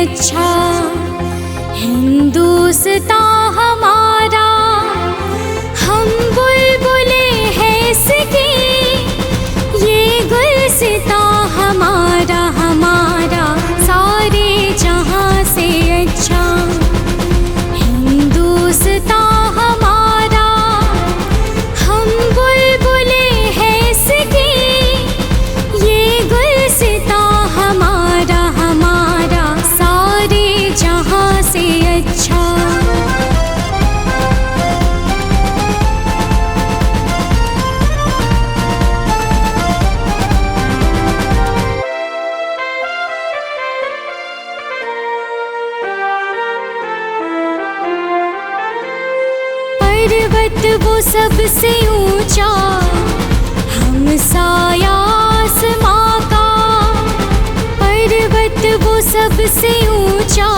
अच्छा हिंदुस्तान हमारा, हम बुलबुले हैं इसकी, ये गुलसितां हमारा हमारा सारे जहां से अच्छा हिंदुस्तान हमारा, हम बुलबुले हैं इसकी, ये गुलसितां हमारा हमारा सारे जहां से अच्छा। पर्वत वो सबसे ऊंचा, हम साया आसमां का, पर्वत वो सबसे ऊंचा,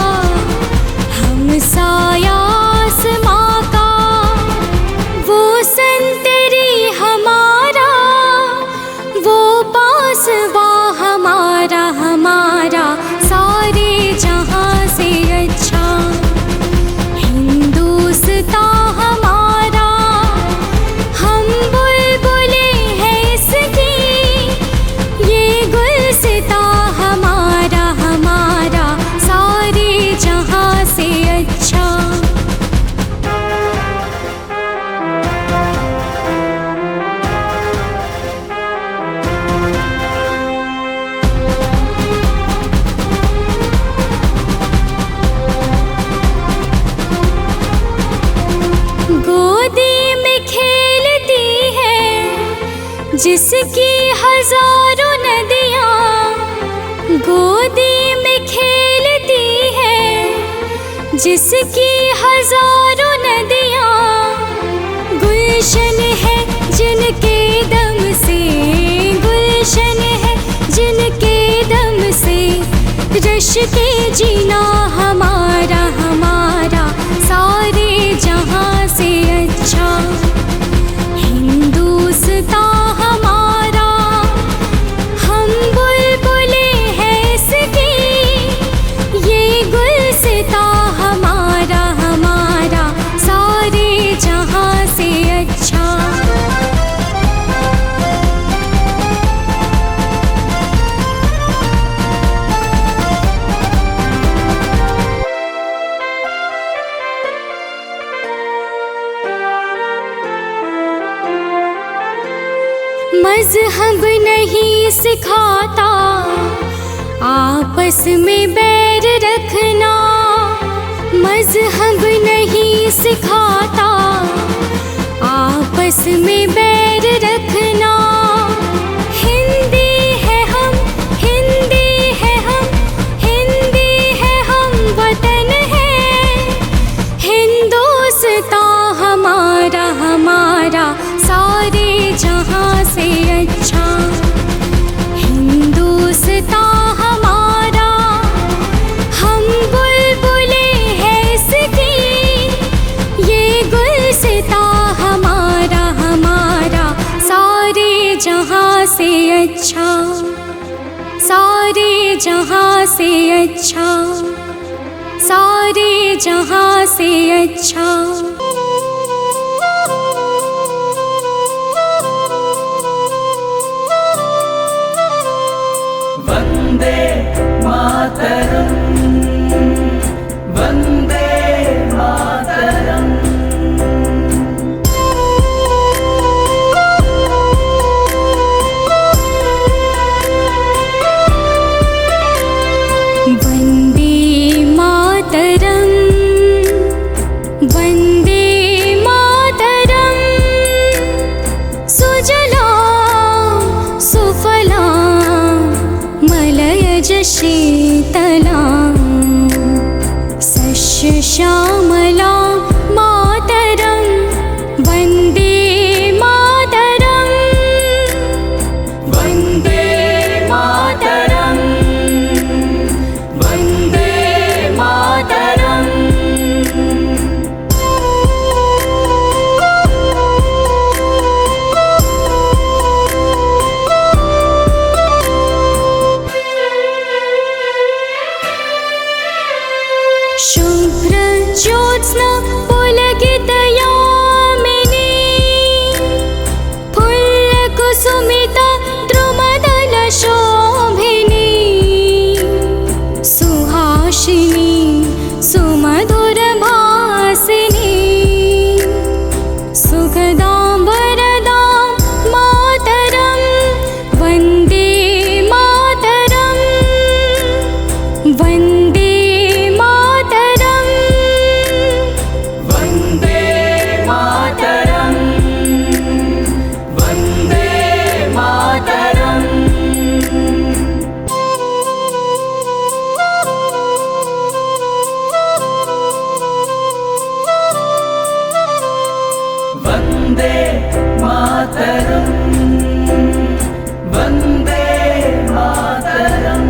हम साया आसमां का, वो संतरी हमारा, वो पासवा हमारा हमारा सारे जहां से अच्छा हिंदुस्तान हमारा, हम बुलबुले हैं इसकी, ये गुलसितां हमारा हमारा सारे जहां से अच्छा। गोदी में खेलती है जिसकी हजारों नदियाँ, गोदी में खेलती है जिसकी हजारों नदियाँ, गुलशन है जिनके दम से, गुलशन है जिनके दम से, रश के जीना हमारा हमारा सारे जहां से अच्छा हिंदुस्तान हमारा, हम बुलबुले हैं इसकी, ये गुलसितां हमारा हमारा सारे जहां से अच्छा। मज़हब नहीं सिखाता आपस में बैर रखना, मज़हब नहीं सिखाता आपस में बैर रखना, हिंदी है हम, हिंदी है हम, हिंदी है हम, वतन है हिंदुस्तान हमारा हमारा सारे जहां से अच्छा हिंदुस्तान हमारा, हम बुलबुले हैं इसकी, ये गुलसितां हमारा हमारा सारे जहां से अच्छा, सारे जहां से अच्छा, सारे जहां से अच्छा। वंदे मातरम, वंदे मातरम। वंदे मातरम, वंदे मातरम, सुजलां सुफलां मलयज शीतलां, सस्य श्यामलां मातरं, वंदे मातरं, वंदे मातरम, वंदे मातरम। ज्योत्स्ना पुलकितयामिनी फुल्लकुसुमिता द्रुमदलशोभिनी सुहासिनी सुमधुरभासिनी सुखदां वरदां मातरं वन्दे मातरं वन्दे मातरं वन्दे मातरं वन्दे मातरम् वन्दे मातरं वन्दे मातरम्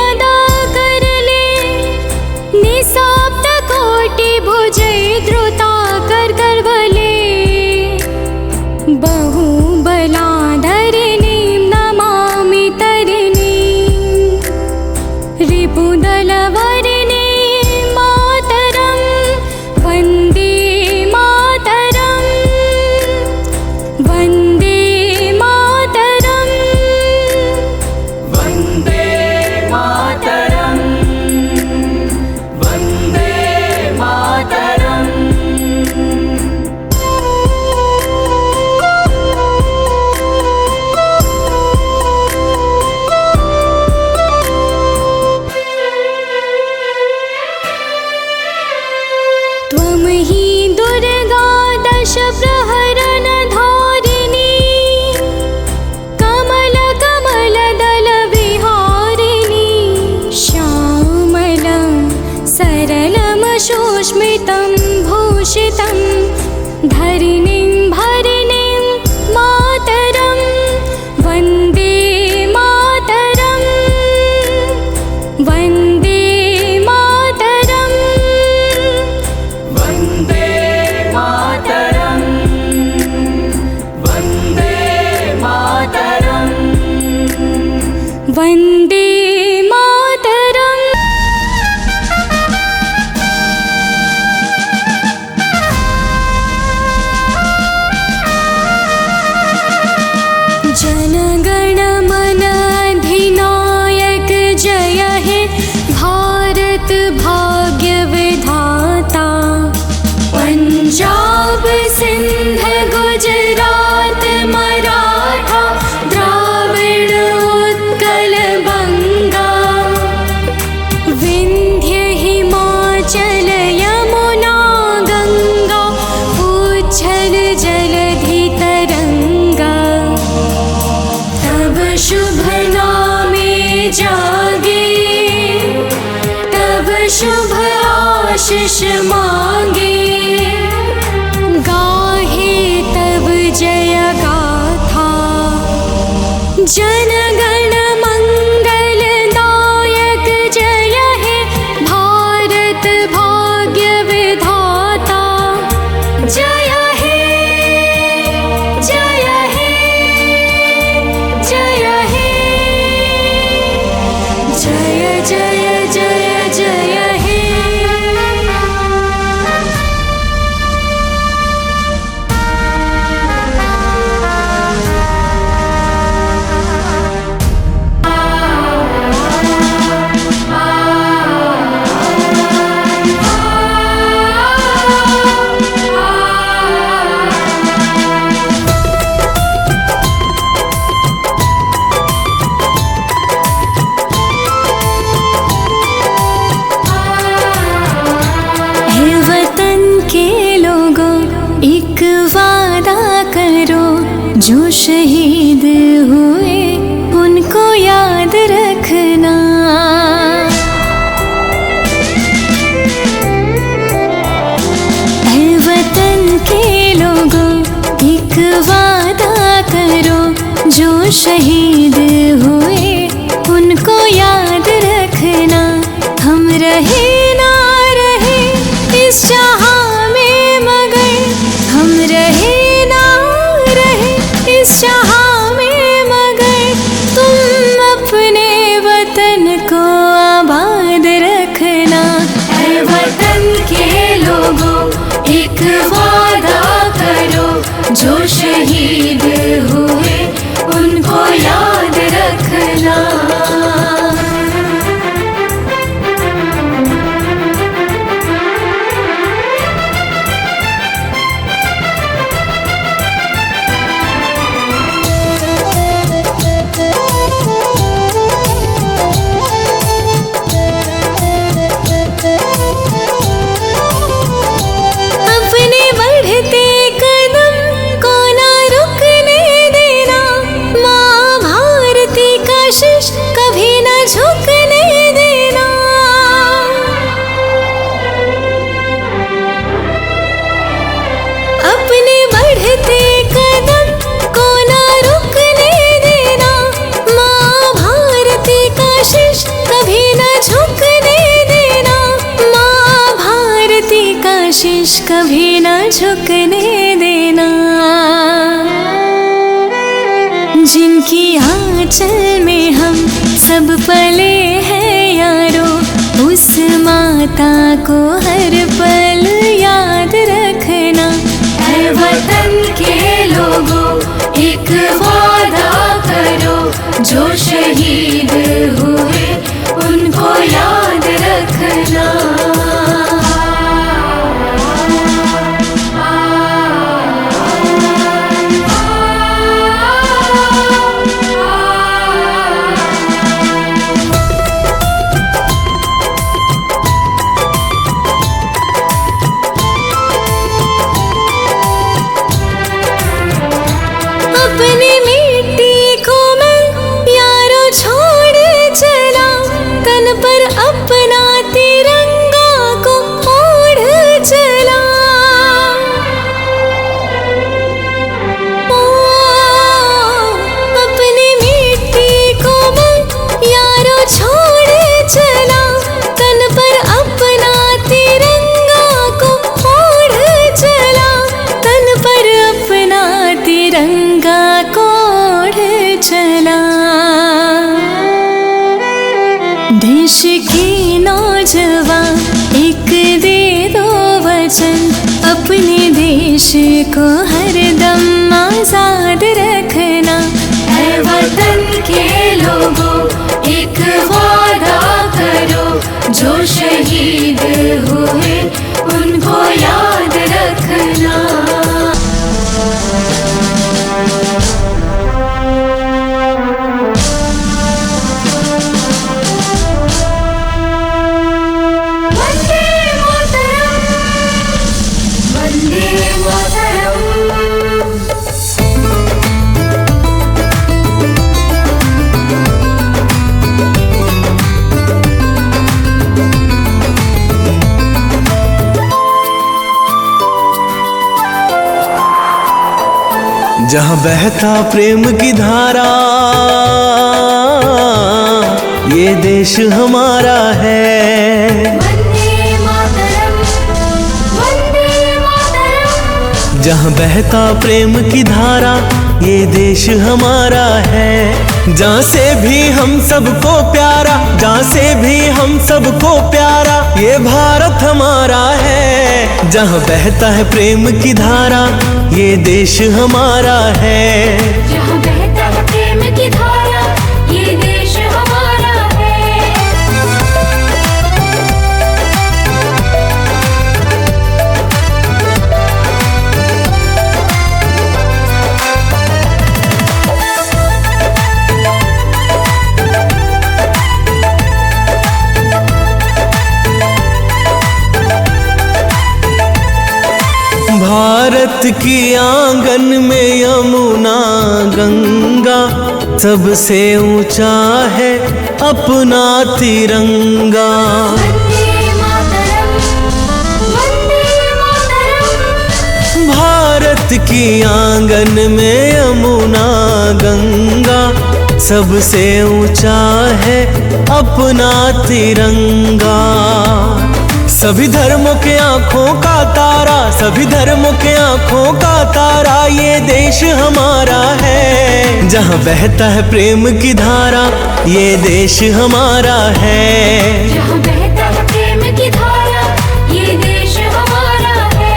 सप्तकोटिकण्ठकलकलनीनदाकरले निःसप्तकोटिभुजैर्धृता करकरवले बहुबलाधरिणीं नमामि तरिणीं रिपुदलवरिणीं मातरं वन्दे मातरं वन्दे मातरं वन्दे मातरं वन्दे मातरम् त्वं हि दुर्गा दशप्रहरणधारिणी कमलकमलदलविहारिणी श्यामलं सरलं सुस्मितं भूषितं धरिणीं भरिणीं मातरं वन्दे मातरं वन्दे मातरं वन्दे मातरं वन्दे मातरम् वन्दे मातरम् जनगण मन अधिनायक जय हे भारत भाग्य विधाता पंजाब सिंध गुजरात मराठा द्राविड़ उत्कल बंगा विंध्य हिमाचल यमुना गंगा उच्छल जलधि तरंगा तब शुभ नामे जागे तब शुभ आशीष मांगे गाहे तब जय गाथा जनगण मंगलदायक जय हे भारत भाग्य विधाता जय हे जय हे जय हे जय जय जय जय हे जो शहीद हुए उनको याद रखना। ऐ वतन के लोगों एक वादा करो, जो शहीद हुए उनको याद रखना। हम रहे ना रहे इस जहां में कभी न झुकने देना। जिनकी आंचल में हम सब पले हैं यारो, उस माता को हर पल याद रखना। है वतन के लोगों एक वादा करो, जो शहीद हुए उनको याद रखना। अपनी मिट्टी को मैं यारो छोड़ चला, तन पर अपना तिरंगा को ओढ़ चला। ओ, अपनी मिट्टी को मैं यारो छोड़ चला, तन पर अपना तिरंगा को ओढ़ चला, तन पर अपना तिरंगा कोढ़ चला। देश की नौजवान एक दे दो वचन, अपने देश को हरदम आजाद रखना। है वतन के लोगों एक वादा करो, जो शहीद हुए उनको याद रखना। वंदे मातरम, वंदे मातरम। जहाँ बहता प्रेम की धारा, ये देश हमारा है। वंदे मातरम, वंदे मातरम। जहाँ बहता प्रेम की धारा, ये देश हमारा है। जहाँ से भी हम सबको प्यारा, जहाँ से भी हम सबको प्यारा, ये भारत हमारा है। जहाँ बहता है प्रेम की धारा, ये देश हमारा है। जहाँ बहता है प्रेम की धारा, ये देश हमारा है। भारत की आंगन में यमुना गंगा, सबसे ऊंचा है अपना तिरंगा। वंदे मातरम, वंदे मातरम। भारत की आंगन में यमुना गंगा, सबसे ऊंचा है अपना तिरंगा। सभी धर्मों के आंखों का तारा, सभी धर्मों के आंखों का तारा, ये देश हमारा है। जहाँ बहता है प्रेम की धारा, ये देश हमारा है। जहाँ बहता है प्रेम की धारा, ये देश हमारा है।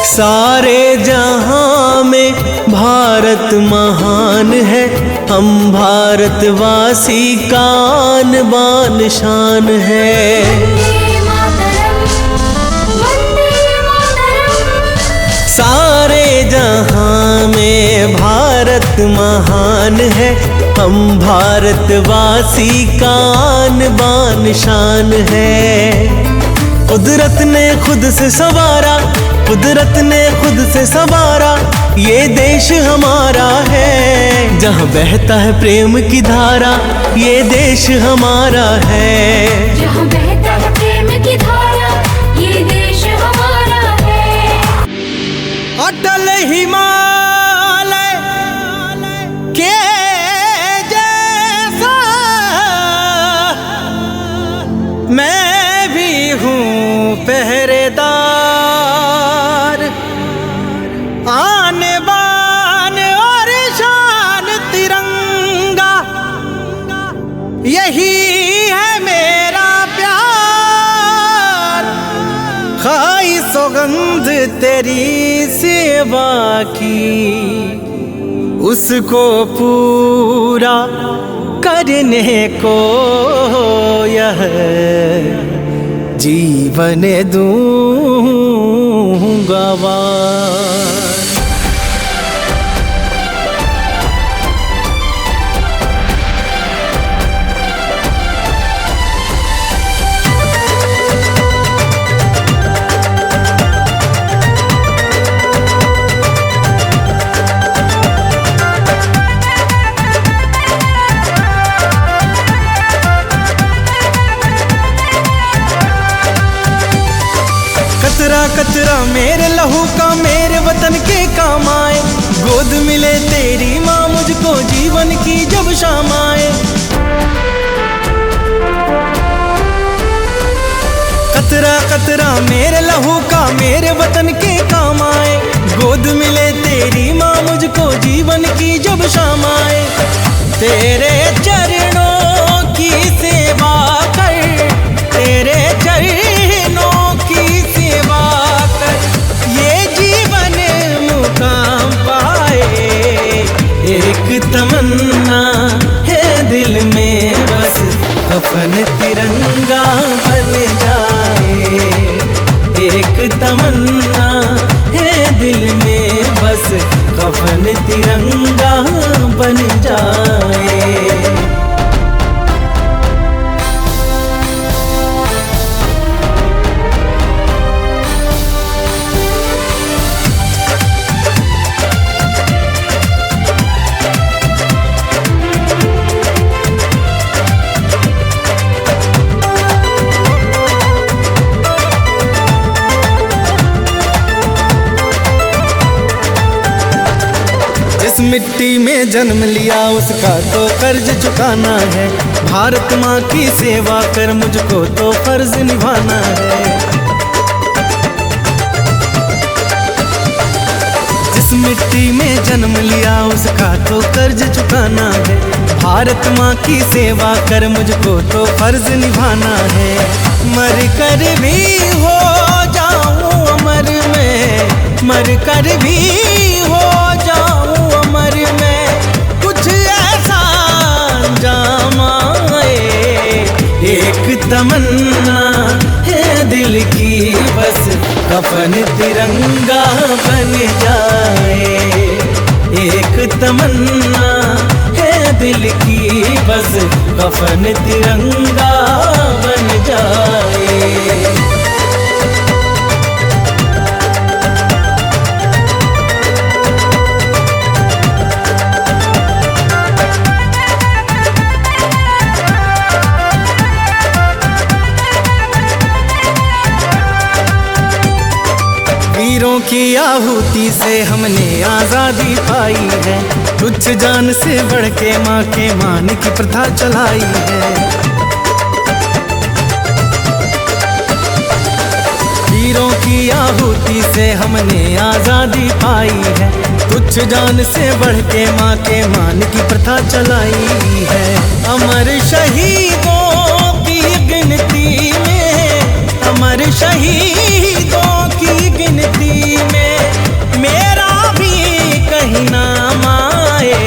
सारे जहां में भारत महान है, हम भारतवासी का आन बान शान है। वंदे मातरम, वंदे मातरम। सारे जहां में भारत महान है, हम भारतवासी का आन बान शान है। कुदरत ने खुद से संवारा, कुदरत ने खुद से संवारा, ये देश हमारा है। जहाँ बहता है प्रेम की धारा, ये देश हमारा है। जहाँ बहता है प्रेम की धारा, ये देश हमारा है। अटल हिमालय के जैसा मैं भी हूँ पहरेदार, आन बान और शान तिरंगा, यही है मेरा प्यार। खाई सौगंध तेरी सेवा की, उसको पूरा करने को यह जीवन दूंगा वार। कतरा कतरा मेरे लहू का मेरे वतन के काम आए, गोद मिले तेरी माँ मुझको जीवन की जब शाम आए। कतरा कतरा मेरे लहू का मेरे वतन के काम आए, गोद मिले तेरी माँ मुझको जीवन की जब शाम आए। तेरे चरणों की सेवा कर, तेरे चरणों की सेवा कर, ये जीवन मुकाम पाए। एक तमन्ना है दिल में बस, कफन तिरंगा बन जाए। एक तमन्ना है दिल में बस, कफन तिरंगा बन जाए। जिस मिट्टी में जन्म लिया उसका तो कर्ज चुकाना है। भारत माँ की सेवा कर, मुझको तो फर्ज निभाना है। जिस मिट्टी में जन्म लिया उसका तो कर्ज चुकाना है। भारत माँ की सेवा कर, मुझको तो फर्ज निभाना है। मर कर भी हो जाऊं अमर में, मर कर भी हो जाऊं अमर में, कुछ ऐसा अंजाम आए। एक तमन्ना है दिल की बस, कफन तिरंगा बन जाए। एक तमन्ना है दिल की बस, कफन तिरंगा बन जाए। वीरों की आहुति से हमने आजादी पाई है, तुच्छ जान से बढ़ के माँ के मान की प्रथा चलाई है। वीरों की आहुति से हमने आजादी पाई है, तुच्छ जान से बढ़ के माँ के मान की प्रथा चलाई है। अमर शहीदों की गिनती में, अमर शहीदों की गिनती में मेरा भी कहीं नाम आए।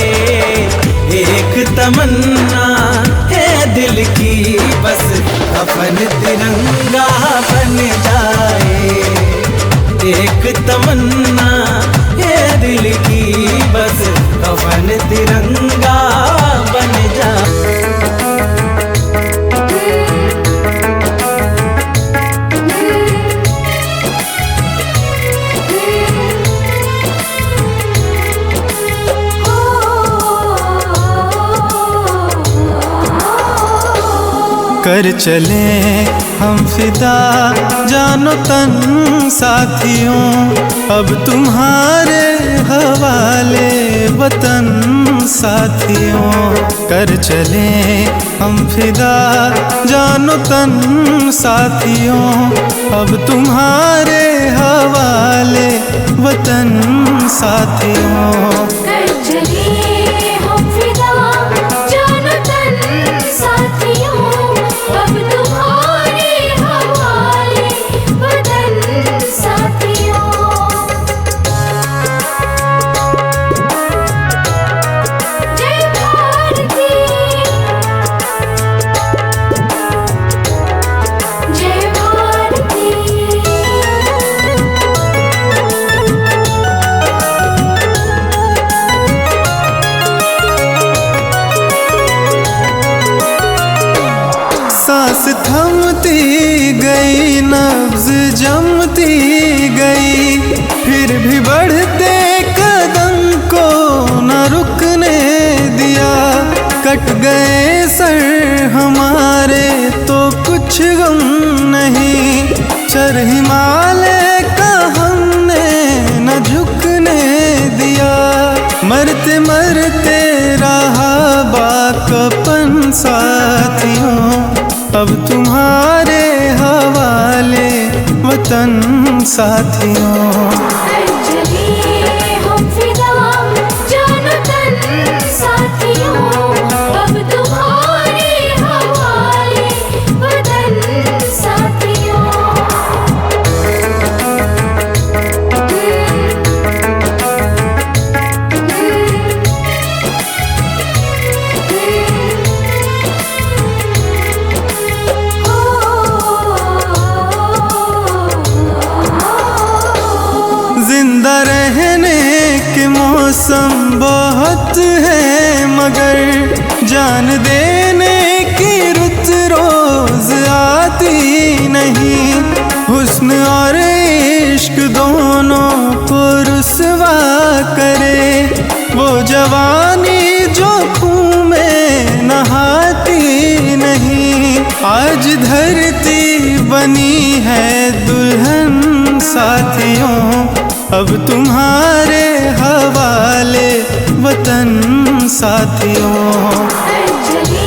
एक तमन्ना है दिल की बस, कफन तिरंगा बन जाए। एक तमन्ना है दिल की बस, कफन तिरंगा बन कर चले हम फिदा जानो तन साथियों, अब तुम्हारे हवाले वतन साथियों। कर चले हम फिदा जानो तन साथियों, अब तुम्हारे हवाले वतन साथियों। कर चले हम फिदा जानो तन साथियों, अब तुम्हारे हवाले वतन साथियों। जय भारती, जय भारती। सांस थमती गई, नब्ज जमती गई, फिर भी बढ़ते कदम को न रुकने दिया। कट गए सर हमारे तो कुछ गम नहीं, सर हिमालय का हमने न झुकने दिया। मरते मरते रहा बाकपन साथियों, अब तुम्हारे हवाले वतन साथियों। कर चले हम फिदा जानो तन साथियों, अब तुम्हारे हवाले वतन साथियों। जिंदा रहने के मौसम बहुत है, मगर जान देने की रुत रोज आती नहीं। हुस्न और इश्क दोनों को रुसवा करे, वो जवानी जो खून में नहाती नहीं। आज धरती बनी है दुल्हन साथियों, अब तुम्हारे हवाले वतन साथियों। कर चले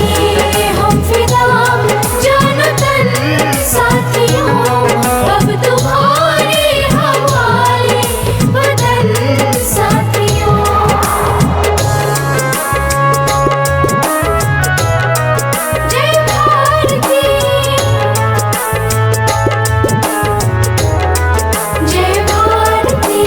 हम फिदा जानो तन साथियों, अब तुम्हारे हवाले वतन साथियों। जय भारती, जय भारती।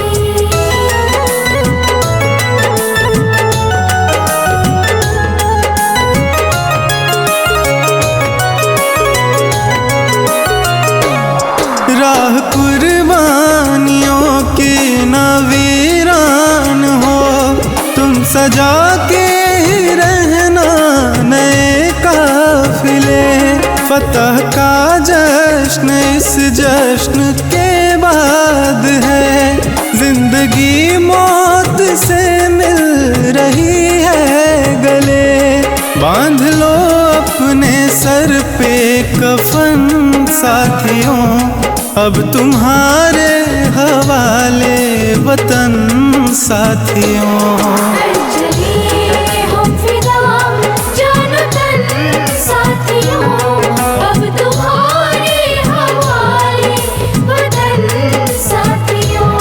राह कुर्बानियों की न वीरान हो, तुम सजा के ही रहना नए काफिले। फतह का जश्न इस जश्न के बाद है, जिंदगी मौत से मिल रही है गले। बांध लो अपने सर पे कफन साथियों, अब तुम्हारे हवाले वतन साथियों। कर चले हम फिदा जानो तन साथियों, अब तुम्हारे हवाले वतन साथियों।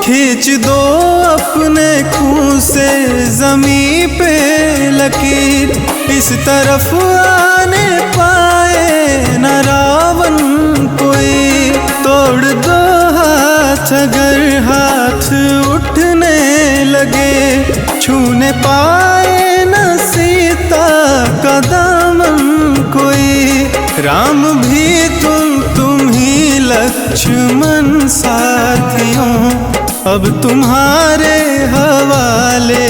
खींच दो अपने खून से जमी पे लकीर, इस तरफ आने पाए न रावण कोई। तोड़ दो हाथ अगर हाथ उठने लगे, छूने पाए न सीता का दामन कोई। राम भी तुम ही लक्ष्मण साथियों, अब तुम्हारे हवाले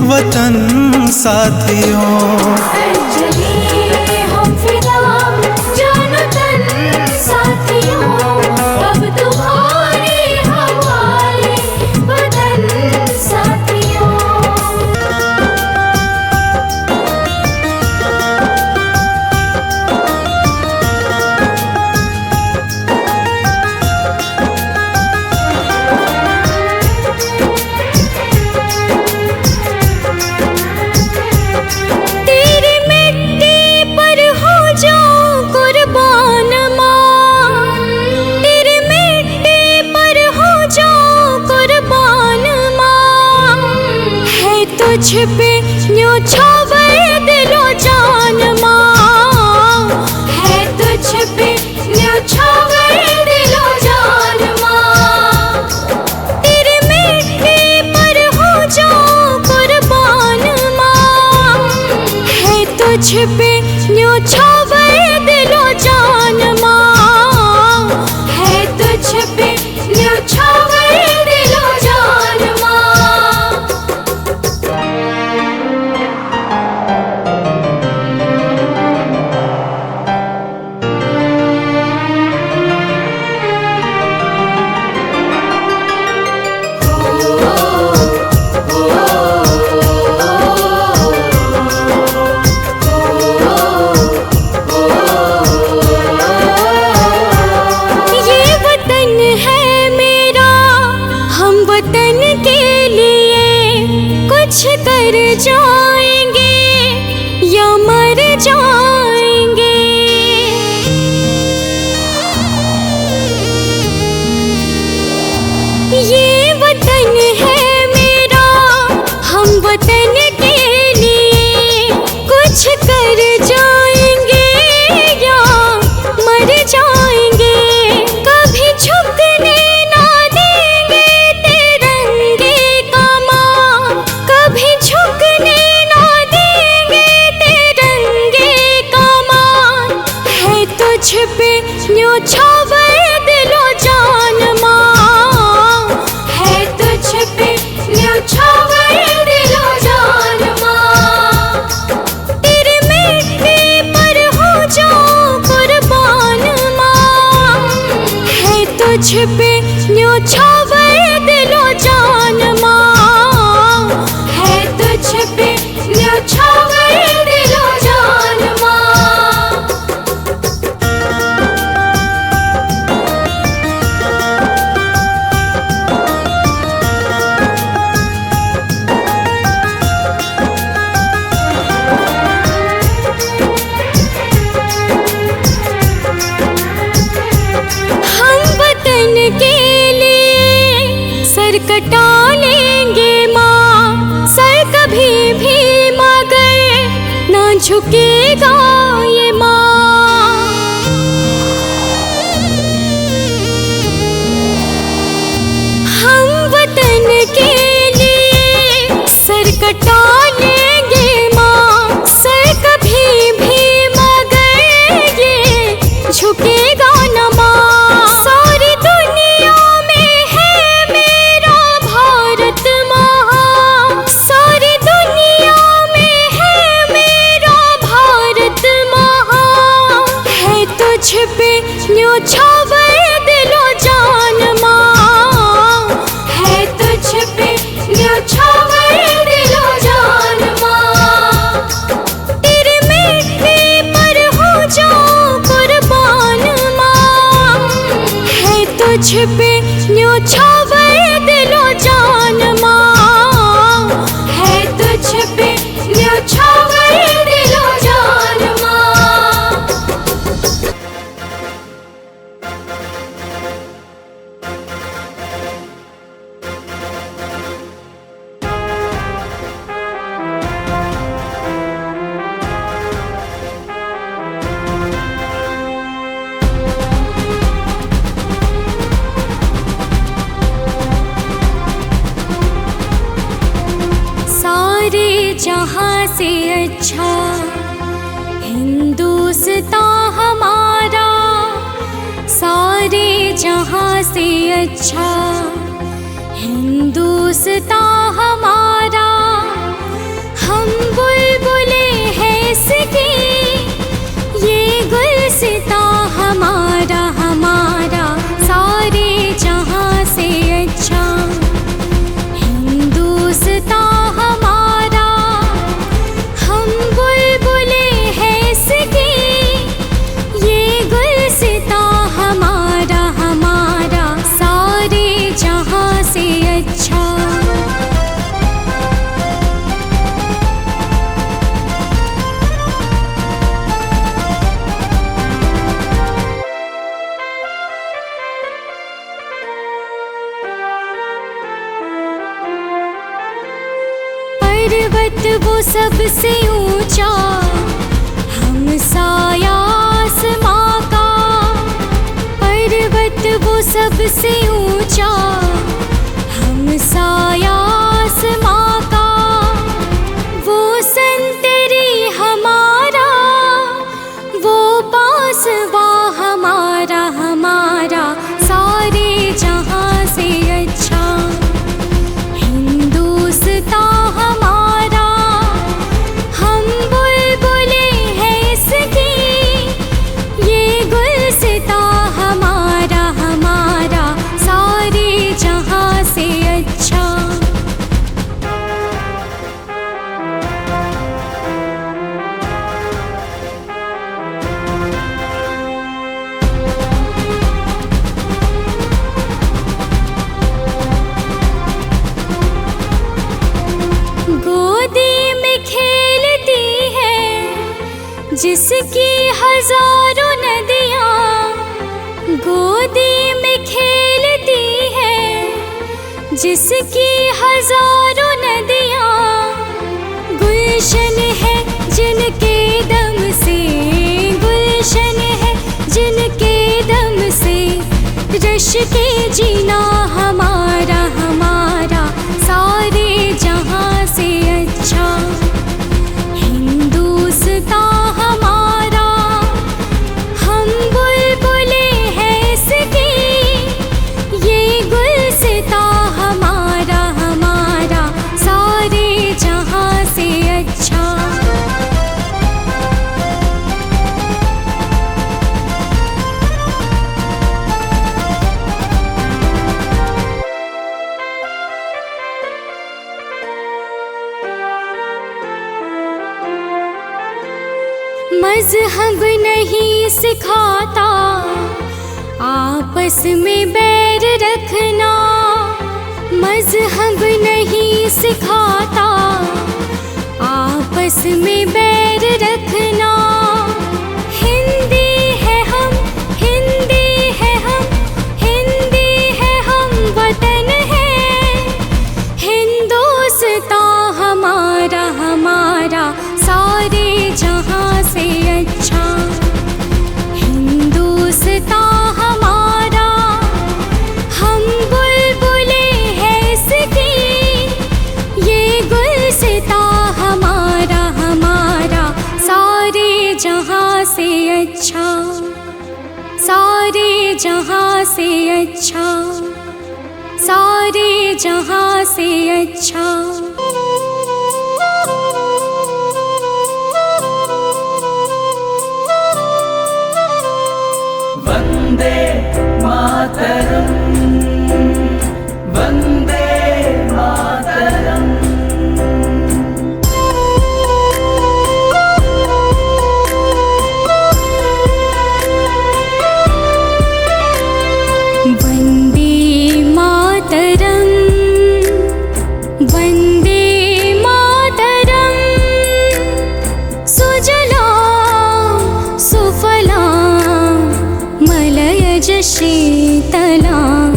वतन साथियों। चलिए हम फिदा जानो तन साथियों, अब तुम्हारे हवाले वतन साथियों। तेरी मिट्टी पर हो जाऊं कुर्बान माँ, तेरी मिट्टी पर हो जाऊं कुर्बान माँ। है तुझ पे न्योछावर दिलो जान माँ, है तुझ पे न्योछावर दिलो जान माँ। तेरी मिट्टी पर हो जाऊं कुर्बान माँ, है तुझ पे न्योछावर दिलो जान माँ, है तुझ पे न्योछावर दिलो जान माँ। ये वतन है मेरा, हम वतन के लिए कुछ कर जाएंगे या मर जाएंगे। ये वतन है मेरा, हम वतन के लिए कुछ कर जाएंगे या मर जाएंगे। कभी झुकने ना देंगे तिरंगे का माँ, कभी झुकने ना देंगे तिरंगे का माँ। है तुझ पे न्योछावर दिलो जान माँ, है तुझ पे न्योछावर दिलो जान माँ। तेरी मिट्टी पर हो जाऊं कुर्बान माँ, है तुझ पे न्योछावर दिलो जान माँ, है तुझ पे न्योछावर दिलो जान माँ। हम वतन के लिए सर कटा लेंगे माँ, सर कभी भी मगर ना झुकेगा ये माँ। हम वतन के लिए सर कटा लेंगे माँ, सर कभी भी मगर ये झुकेगा न माँ। सारी दुनिया में है मेरा भारत माँ, सारी दुनिया में है मेरा भारत माँ। है तुझ पे न्योछावर दिलो जान माँ, है तुझ पे न्योछावर दिलो जान माँ। तेरी मिट्टी पर हो जाऊं कुर्बान माँ, है तुझ पे न्योछावर दिलो जान माँ, है तुझ पे न्योछावर दिलो जान माँ। जहाँ से अच्छा हिंदुस्तान हमारा, सारे जहाँ से अच्छा हिंदुस्तान हमारा, हम बुलबुले हैं इसकी, ये गुलसितां हमारा हमारा सारे जहां से अच्छा। हिंदुस्तान हमारा, हम बुलबुले हैं इसकी, ये गुलसितां हमारा हमारा सारे जहां से अच्छा। पर्वत वो सबसे ऊंचा, हम साया आसमां का। पर्वत वो सबसे ऊंचा, हम साया आसमां का। वो संतरी हमारा, वो पासवा हमारा हमारा सारे जहां से अच्छा। हिंदुस्तान हमारा, हम बुलबुले हैं इसकी, ये गुलसितां हमारा हमारा सारे जहां से अच्छा। गोदी में खेलती है जिसकी हजारों नदियाँ, गोदी में खेलती है जिसकी हजारों नदियाँ। गुलशन है जिनके दम से, गुलशन है जिनके दम से, रश के जीना हमारा हमारा सारे जहां से अच्छा। हिंदुस्तान हमारा, हम बुलबुले हैं इसकी, ये गुलसितां हमारा हमारा सारे जहां से अच्छा। मज़हब नहीं सिखाता आपस में बैर रखना, मज़हब नहीं सिखाता आपस में बैर रखना। हिंदी है हम, हिंदी है हम, हिंदी है हम, वतन है हिंदुस्तान हमारा हमारा सारे जहां से अच्छा। हिंदुस्तान हमारा, हम बुलबुले हैं इसकी, ये गुलसितां हमारा हमारा सारे जहां से अच्छा, सारे जहां से अच्छा, सारे जहां से अच्छा। वंदे मातरम, वंदे मातरम। वंदे मातरम, वंदे मातरम। सुजलां सुफलां मलयज शीतलां,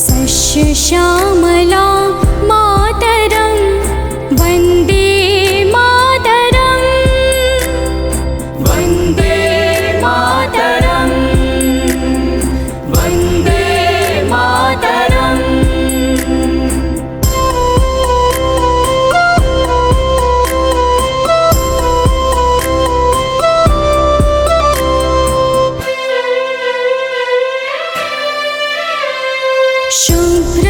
सस्य श्यामलां मातरं। वंदे मातरं, वंदे मातरम, वंदे मातरम। शुभ्र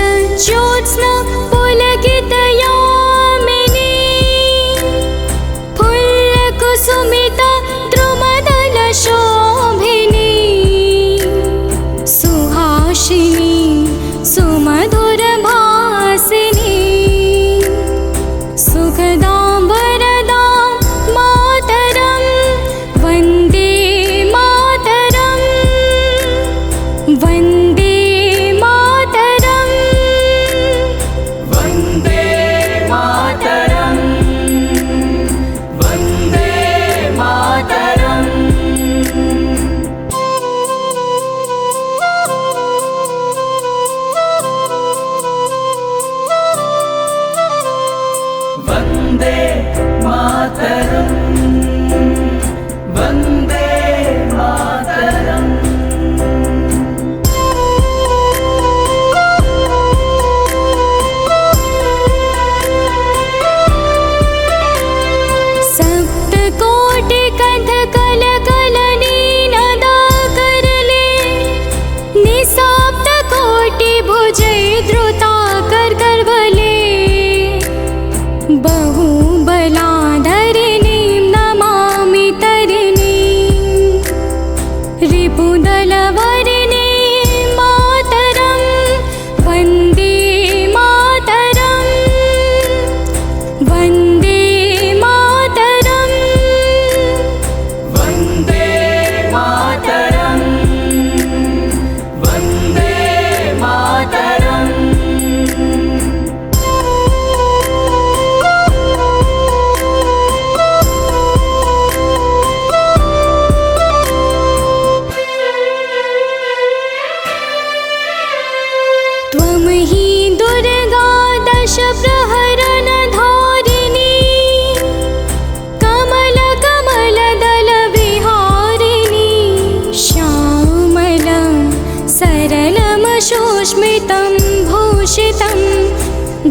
पोषितं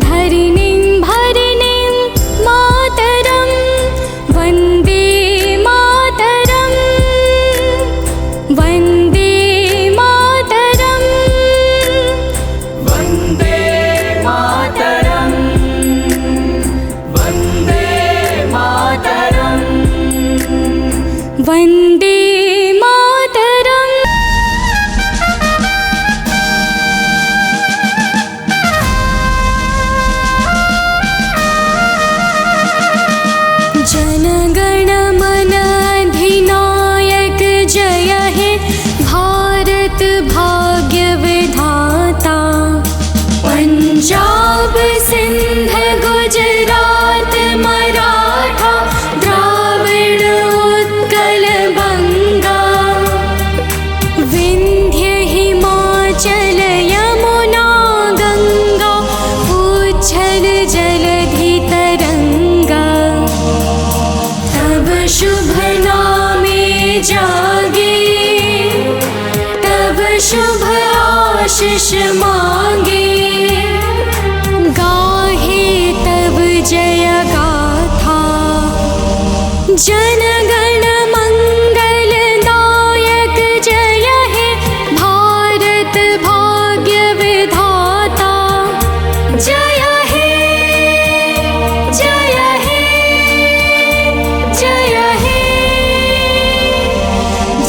धरणिं भरणिं मातरं वन्दे मातरं वन्दे मातरं वन्दे मातरं वन्दे मातरं वन्दे मातरम्। जनगण मन अधिनायक जय हे भारत भाग्य विधाता। पंजाब सिंध गुजरात मराठा द्राविड़ उत्कल बंगा विंध्य हिमाचल यमुना गंगा उच्छल जलधि तरंगा। तब शुभ नामे जागे तब शुभ आशीष मांगे गाहे तब जय गाथा। जनगण मंगलदायक जय हे भारत भाग्य विधाता। जय हे जय हे जय हे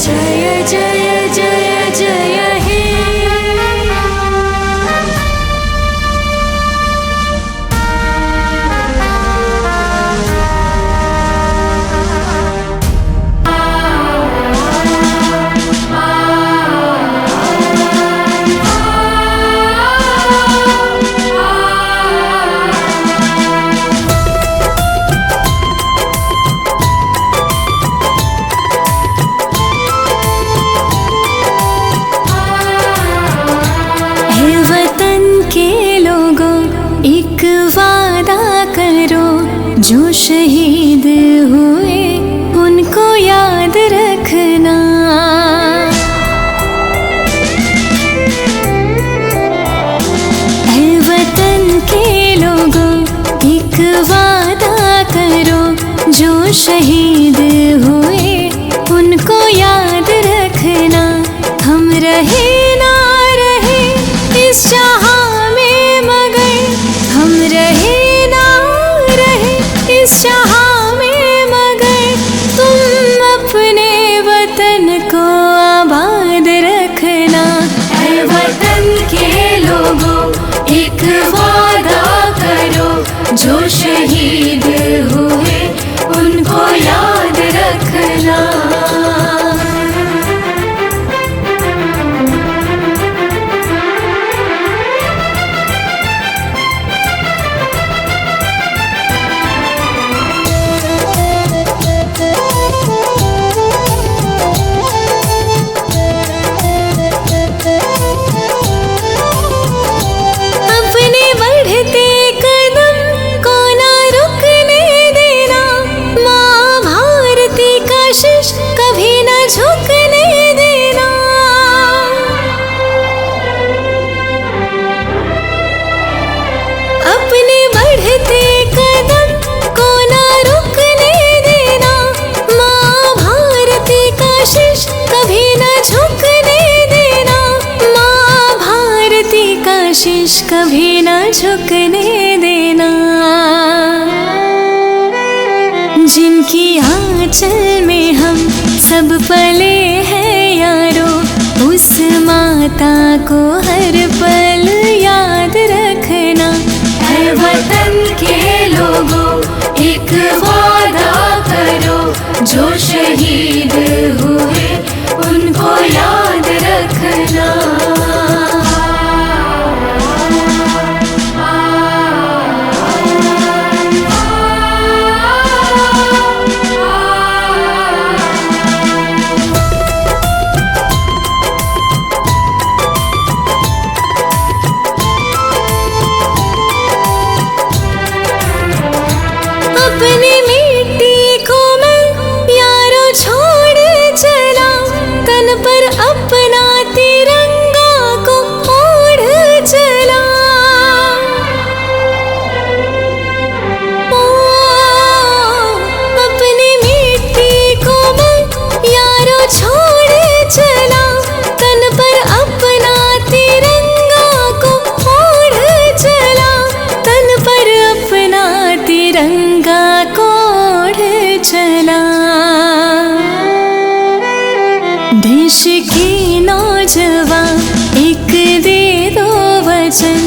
जय जय जय जय हे। हे वतन के लोगों एक वादा करो, जो शहीद हुए उनको याद रखना। हे वतन के लोगों एक वादा करो, जो शहीद हुए उनको याद रखना। हम रहे ना रहे इस जहां में मगर, हम रहे ना रहे इस जहां में मगर, तुम अपने वतन को आबाद रखना। ऐ वतन के लोगों एक वादा करो, जो शहीद हुए उनको याद रखना। अपने बढ़ते कदम को ना रुकने देना, माँ भारती का शीश कभी न झुकने देना। अपने बढ़ते कदम को ना रुकने देना, माँ भारती का शीश कभी न झुकने देना। माँ भारती का शीश कभी न झुकने देना। जिनकी आंचल में हम सब पले हैं यारो, उस माता को हर पल याद रखना। ऐ वतन के लोगों एक वादा करो, जो शहीद हुए उनको याद रखना। नौजवां, एक दे दो वचन,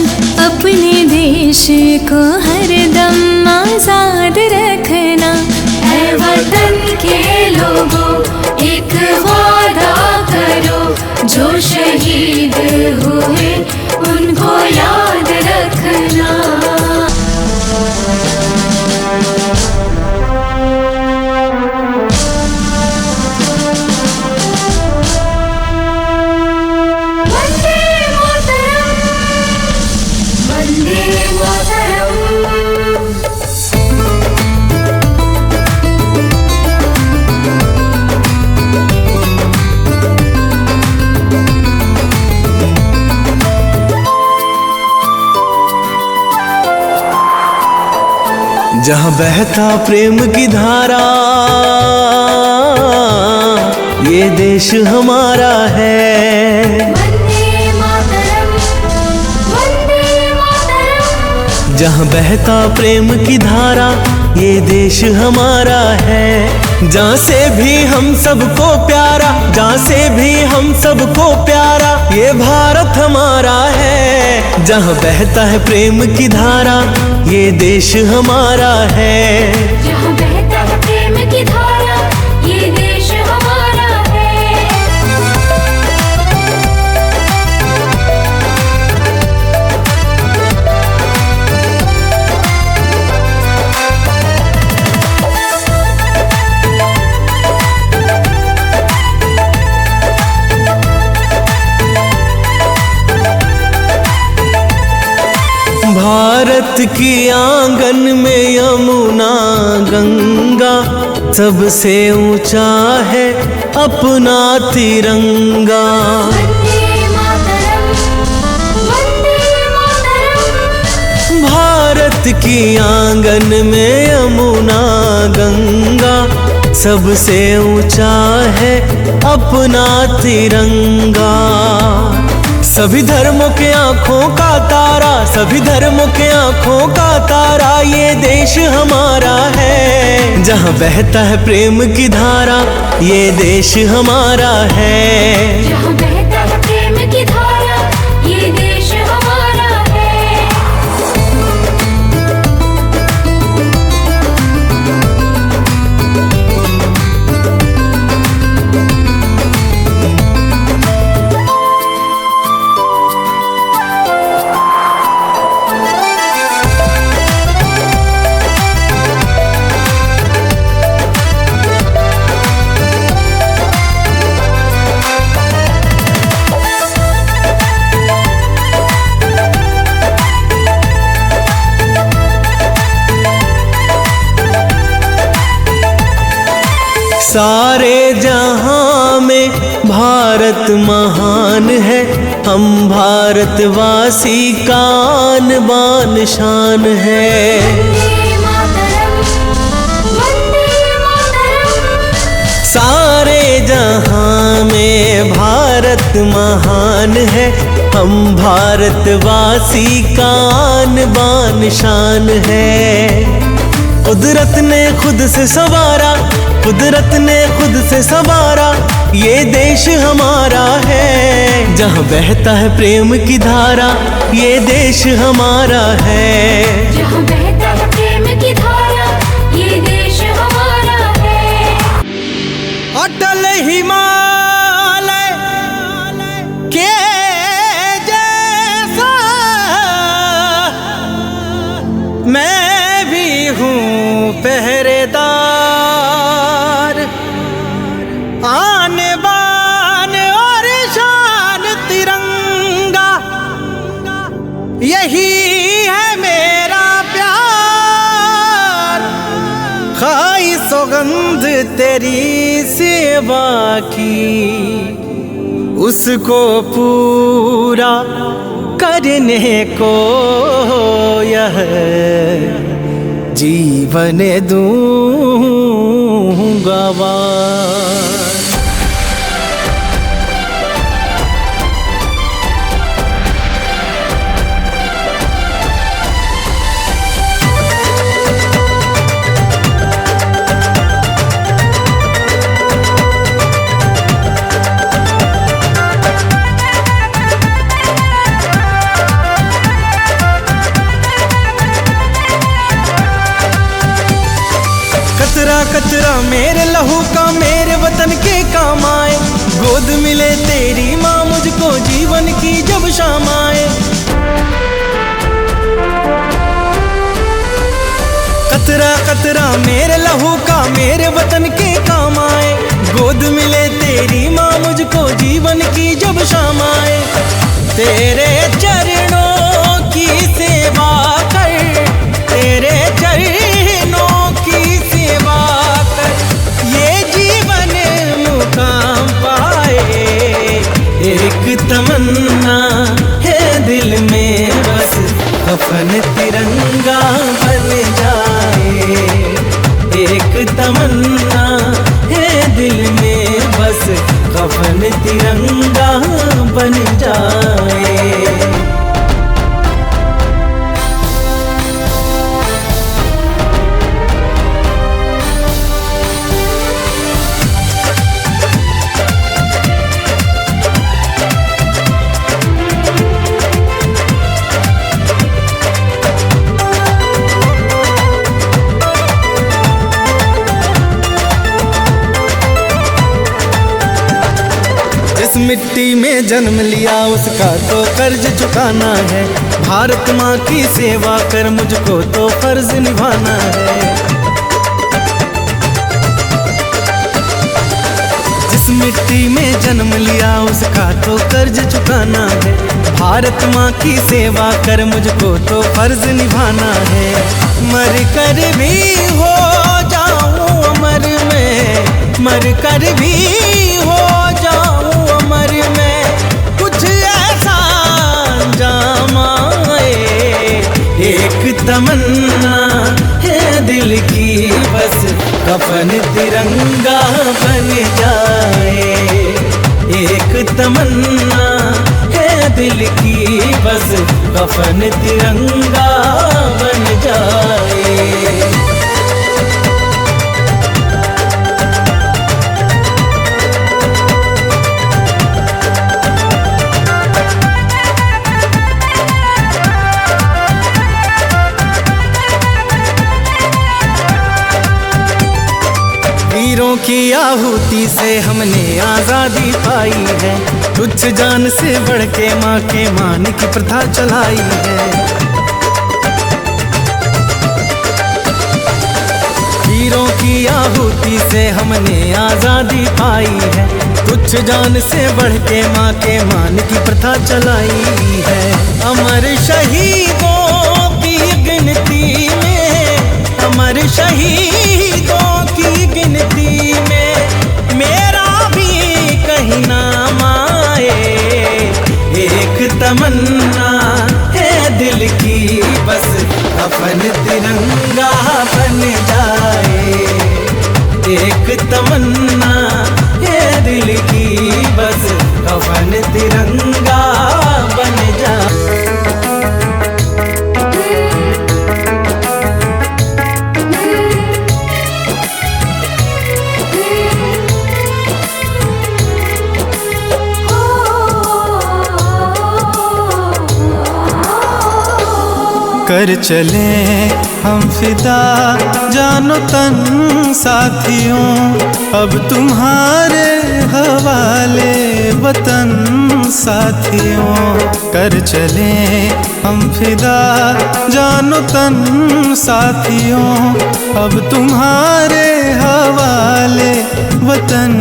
अपने देश को हरदम आजाद रखना। है वतन के लोगों एक वादा करो, जो शहीद हुए उनको याद रखना। वंदे मातरम, वंदे मातरम। जहाँ बहता प्रेम की धारा, ये देश हमारा है। वंदे मातरम, वंदे मातरम। जहाँ बहता प्रेम की धारा, ये देश हमारा है। जहाँ से भी हम सबको प्यारा, जहाँ से भी हम सबको प्यारा, ये भारत हमारा है। जहाँ बहता है प्रेम की धारा, ये देश हमारा है। जहाँ बहता है प्रेम की धारा, ये देश हमारा है। भारत की आंगन में यमुना गंगा, सबसे ऊंचा है अपना तिरंगा। वंदे मातरम, वंदे मातरम। भारत की आंगन में यमुना गंगा, सबसे ऊंचा है अपना तिरंगा। सभी धर्मों के आंखों का तारा, सभी धर्मों के आंखों का तारा, ये देश हमारा है। जहाँ बहता है प्रेम की धारा, ये देश हमारा है। जहाँ बहता है प्रेम की धारा, ये देश हमारा है। सारे जहां में भारत महान है, हम भारतवासी का आन बान शान है। वंदे मातरम, वंदे मातरम। सारे जहां में भारत महान है, हम भारतवासी का आन बान शान है। कुदरत ने खुद से संवारा, कुदरत ने खुद से संवारा, ये देश हमारा है। जहाँ बहता है प्रेम की धारा, ये देश हमारा है। जहाँ बहता है प्रेम की धारा, ये देश हमारा है। अटल हिमालय के जैसा मैं भी हूँ पहरेदार, आन बान और शान तिरंगा, यही है मेरा प्यार। खाई सौगंध तेरी सेवा की, उसको पूरा करने को यह जीवन दूंगा वार। कतरा मेरे लहू का मेरे वतन के काम आए, गोद मिले तेरी माँ मुझको जीवन की जब शाम आए। कतरा कतरा मेरे लहू का मेरे वतन के काम आए, गोद मिले तेरी माँ मुझको जीवन की जब शाम आए। तेरे चरणों की सेवा कर, तेरे चरणों की सेवा कर, ये जीवन मुकाम पाए। एक तमन्ना है दिल में बस, कफन तिरंगा बन जाए। एक तमन्ना है दिल में बस, कफन तिरंगा बन जाए। जिस मिट्टी में जन्म लिया उसका तो कर्ज चुकाना है, भारत माँ की सेवा कर मुझको तो फर्ज निभाना है। जिस मिट्टी में जन्म लिया उसका तो कर्ज चुकाना है, भारत माँ की सेवा कर मुझको तो फर्ज निभाना है। मर कर भी हो जाऊं अमर में, मर कर भी हो जाऊं अमर में, कुछ ऐसा अंजाम आए। एक तमन्ना है दिल की बस, कफन तिरंगा बन जाए। एक तमन्ना है दिल की बस, कफन तिरंगा बन जाए। वीरों की आहुति से हमने आजादी पाई है, तुच्छ जान से बढ़ के माँ के मान की प्रथा चलाई है। वीरों की आहुति से हमने आजादी पाई है, तुच्छ जान से बढ़ के माँ के मान की प्रथा चलाई है। अमर शहीदों की गिनती में, अमर शहीदों की गिनती में मेरा भी कहीं नाम आए। एक तमन्ना है दिल की बस, कफन तिरंगा बन जाए। एक तमन्ना है दिल की बस, कफन तिरंगा बन जाए। कर चले हम फिदा जानो तन साथियों, अब तुम्हारे हवाले वतन साथियों। कर चले हम फिदा जानो तन साथियों, अब तुम्हारे हवाले वतन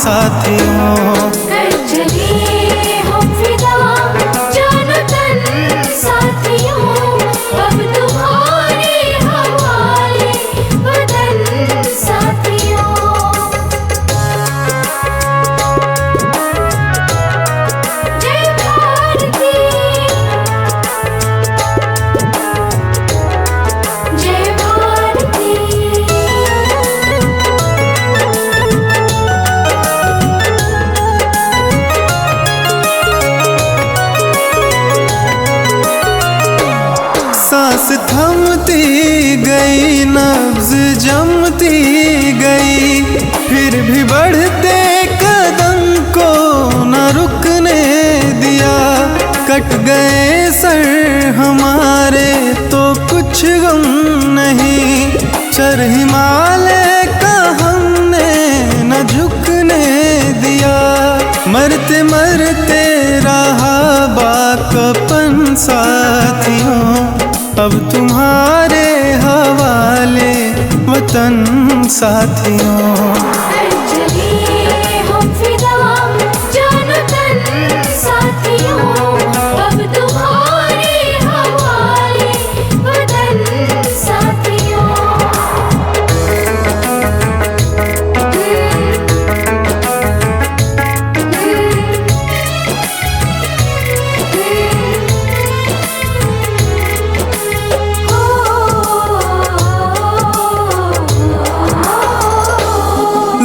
साथियों। कर चले हम फिदा जानो तन साथियों, अब तुम्हारे हवाले वतन साथियों। जय भारती, जय भारती। सांस थमती गई, नब्ज जमती गई, फिर भी बढ़ते कदम को न रुकने दिया। कट गए सर हमारे तो कुछ गम नहीं, चर हिमालय का मरते मरते रहा बाकपन साथियों, अब तुम्हारे हवाले वतन साथियों। चले हम फिदा जान तन साथियों, अब तुम्हारे हवाले वतन साथियों।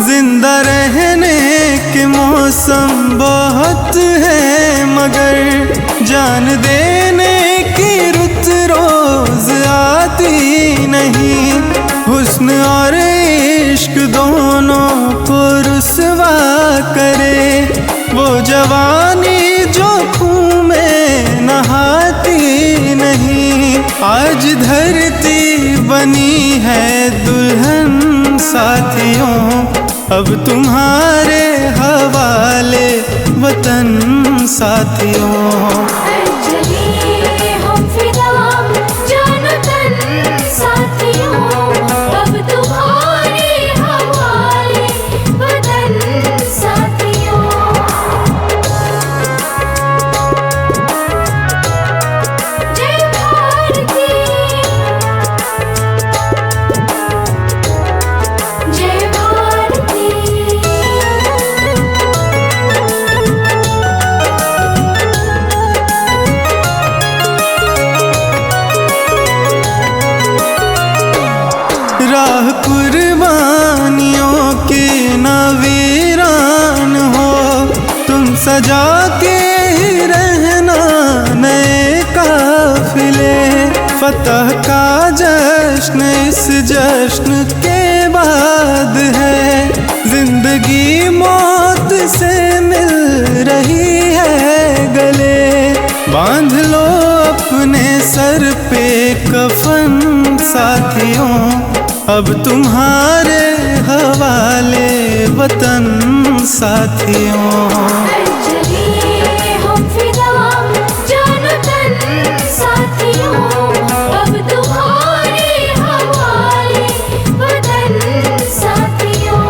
जिंदा रहने के मौसम बहुत है, मगर जान देने की रुत रोज आती नहीं। हुस्न और इश्क दोनों को रुसवा करे वो जवानी जो खून में नहाती नहीं। आज धरती बनी है दुल्हन साथियों, अब तुम्हारे हवाले वतन साथियों। चले हम फिदा जान तन साथियों, अब तुम्हारे हवाले वतन साथियों। जय भारती, जय भारती। राह कुर्बानियों की न वीरान हो, तुम सजा के ही रहना नए काफिले। फतह का जश्न इस जश्न के बाद है, जिंदगी मौत से मिल रही है गले। बांध लो अपने सर पे कफन साथियों, अब तुम्हारे हवाले वतन साथियों। चले हम फिदा जान तन साथियों, अब तुम्हारे हवाले वतन साथियों।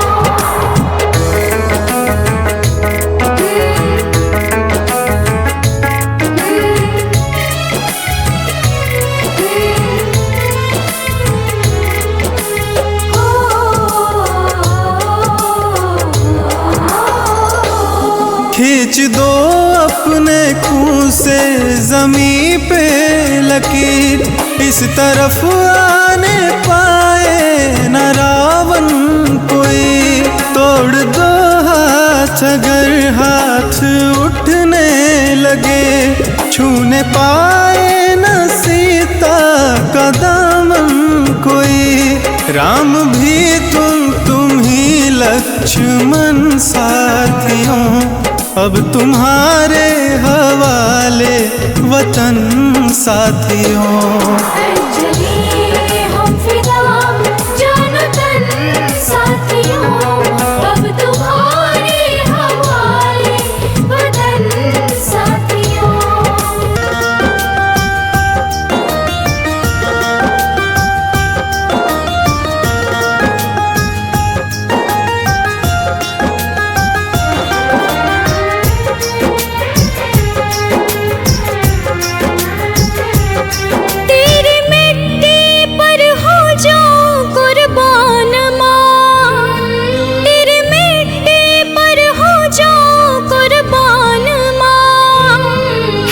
खींच दो अपने खून से जमी पे लकीर, इस तरफ आने पाए न रावण कोई। तोड़ दो हाथ अगर हाथ उठने लगे, छूने पाए न सीता का दामन कोई। राम भी तुम ही लक्ष्मण साथियों, अब तुम्हारे हवाले वतन साथियों। चले हम फिदा जान तन साथियों, अब तुम्हारे हवाले वतन साथियों। तेरी मिट्टी पर हो जाऊं कुर्बान माँ, तेरी मिट्टी पर हो जाऊं कुर्बान माँ।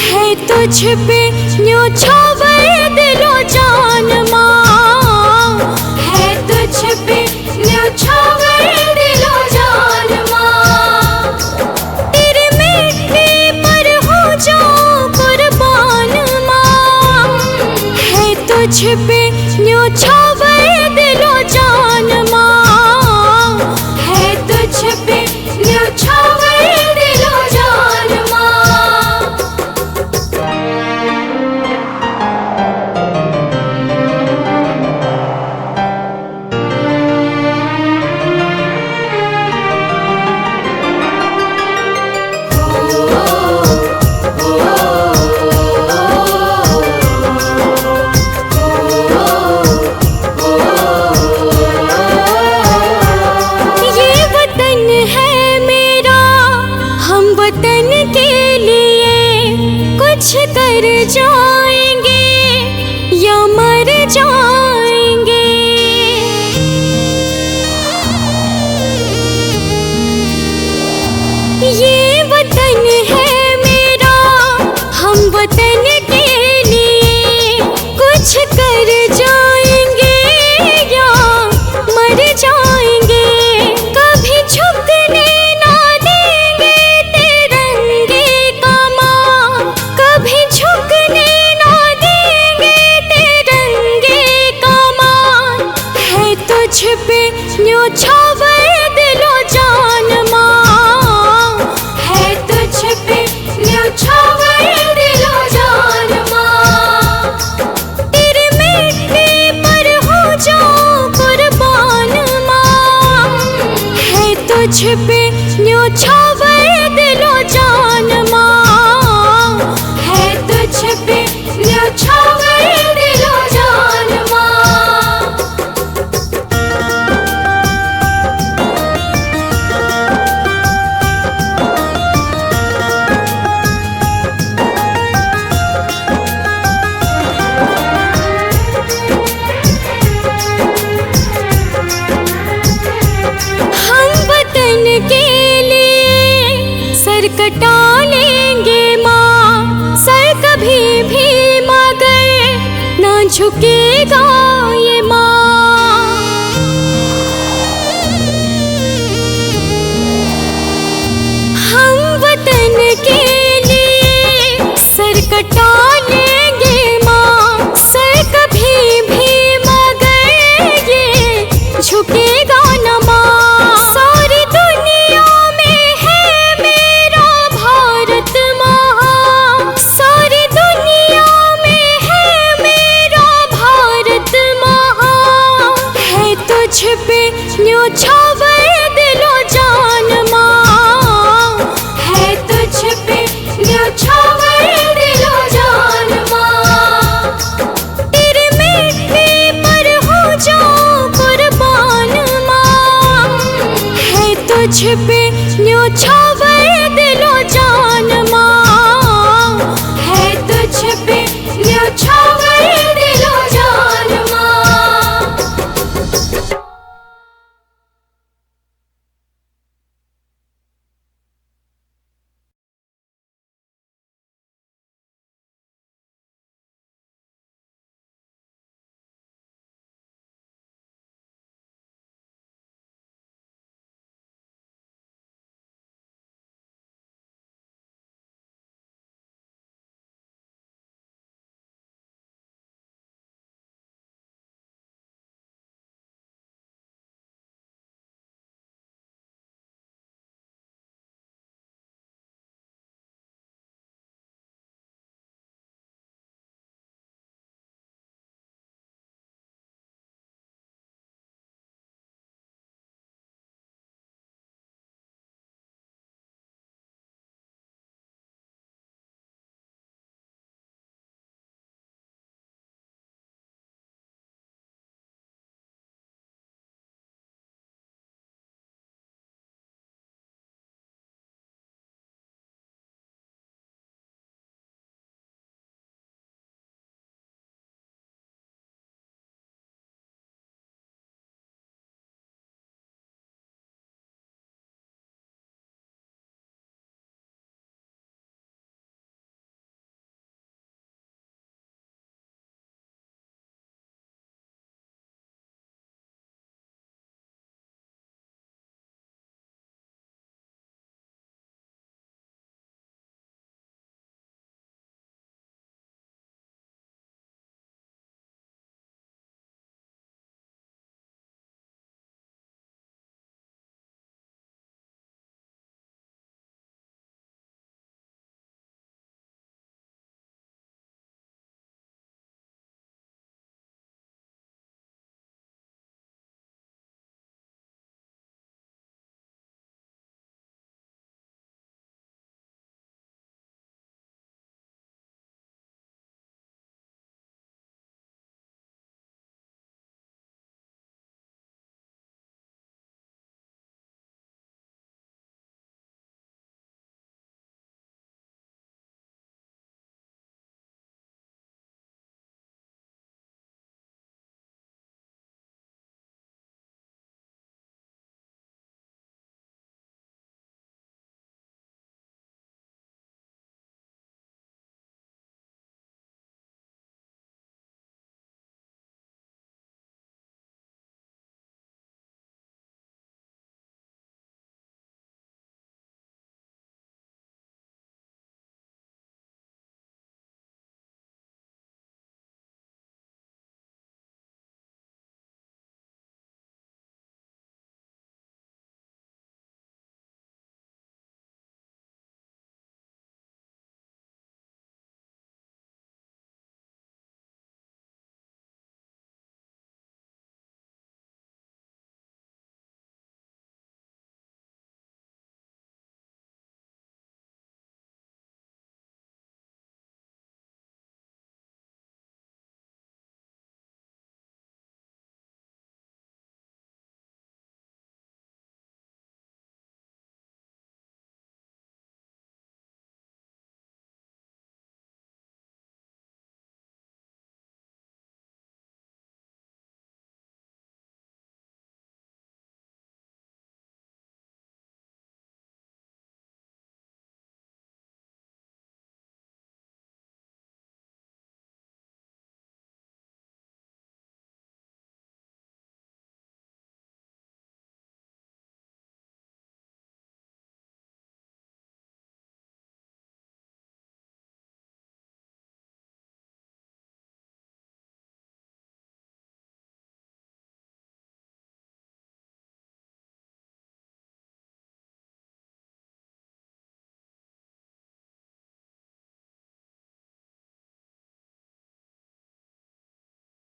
है तुझ पे न्योछावर दिलो जान माँ, है तुझ पे न्योछावर दिलो जान माँ। तेरी मिट्टी पर हो जाऊं कुर्बान माँ, है तुझ पे न्योछावर दिलो जान माँ, है तुझ पे न्योछावर दिलो जान माँ। न्योछावर दिलो जान माँ, है तुझ पे न्योछावर दिलो जान माँ। तेरे मिट्टी पर हो जाऊं कुर्बान माँ, है तुझ पे न्योछावर दिलो जान माँ, है तुझ पे न्योछावर दिलो जान माँ। हम वतन के लिए सर कटा लेंगे माँ, सर कभी भी मगर ना झुकेगा ये माँ। हम वतन के लिए सर कटा लेंगे माँ, सर कभी भी मगर ये झुकेगा न माँ। सारी दुनिया में है मेरा भारत माँ, सारी दुनिया में है मेरा भारत माँ, है तुझ पे न्योछावर दिलो जान माँ, है तुझ पे न्योछावर दिलो जान माँ। तेरे मिट्टी पर हो जाऊं कुर्बान माँ, है तुझ पे न्योछावर